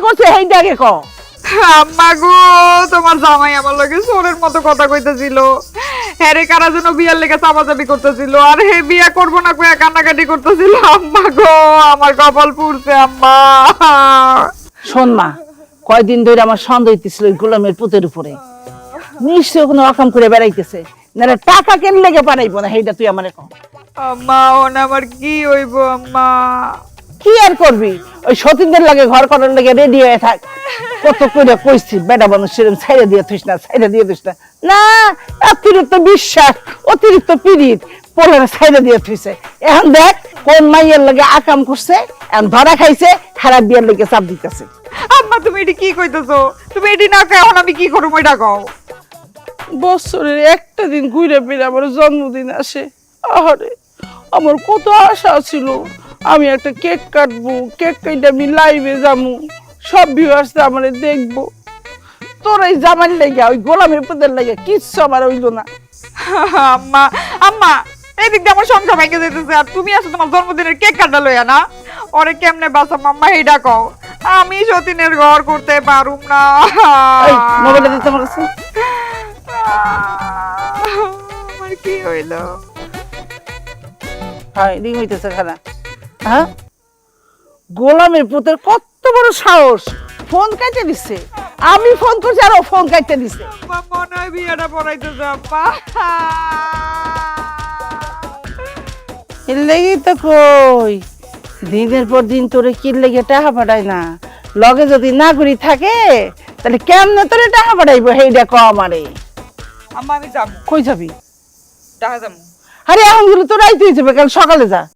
করছে হেইটা আগে ক। আম্মা গো, তোমার জামাই আমার লগে সোরের মতো কথা কইতেছিল। হ্যারে কারা যেন বিয়ার লেগে চাপাচাপি করতেছিল, আর হে বিয়া করবো না কইয়া কান্নাকাটি করতেছিল। আম্মা গো, আমার কপাল পুড়ছে আম্মা। শোন মা, কয়দিন ধরে আমার সন্দেহ হইতেছিল ওই গোলামের পুতের উপরে, নিশ্চয় কোনো অকাম করে বেড়াইতেছে, না টাকা কেন লেগে পারাইবো না, হেইটা তুই আমারে ক। আম্মা ওন আমার কি হইব আম্মা? কি আর করবি, ওই সতীনদের লাগে ঘর করার লাগে রেডি হয়ে থাক। কত করে কইছি বেটা মানুষ সেরকম ছাইড়া দিয়ে থইস না, ছাইড়া দিয়ে থইস না। না, অতিরিক্ত বিশ্বাস, অতিরিক্ত পীড়িত পোলারে ছাইড়া দিয়ে থইছে। এখন দেখ কোন মাইয়ের লাগে আকাম করছে, এখন ধরা খাইছে, খারাপ বিয়ার লাগে চাপ দিতেছে। আম্মা তুমি এটি কি কইতেছো? তুমি এটি না কই এখন আমি কি করব এটা কও। বছরের একটা দিন ঘুরে ফিরে আমার জন্মদিন আসে, আহারে আমার কত আশা ছিল আমি একটা কেক কাটবো, কেক কেটে আমি লাইভে যাবো, সব ভিউয়ার্স আমারে দেখবো। তোর এই জামাই লেগে ওই গোলামের পুতের লেগে কিচ্ছু আমার হইলো না। আম্মা আম্মা এদিক দিয়ে আমার সংসার ভেঙে যেতেছে, আর তুমি আসো তোমার জন্মদিনের কেক কাটা লইয়া না। ওরে কেমনে বাঁচাম আম্মা এইটা কও। আমি সতীনের ঘর করতে পারুম না। এই মোবাইলটা দিতে আমার কাছে। আমার কি হইলো? হ্যাঁ রিং হইতেছে খানা। হ্যাঁ, গোলামের পুতের কত বড় সাহস, ফোন কাটে দিচ্ছে। আমি ফোন করছি আর ও ফোন কাটতে দিচ্ছে। আম্মা মনে হয় বিয়েটা পড়াইতেছে আম্মা। এর লেগেই তো কই দিনের পর দিন তোরে কি লেগে টাকা পাঠায় না, লগে যদি না করি থাকে তাহলে কেমনে তোরে টাকা পাঠাইবো হেইটা ক আমারে। আম্মা আমি যাবো, কই যাবি? দেখা যাবো। আরে এখন গুলো তো রাইতে যাবে, কাল সকালে যা।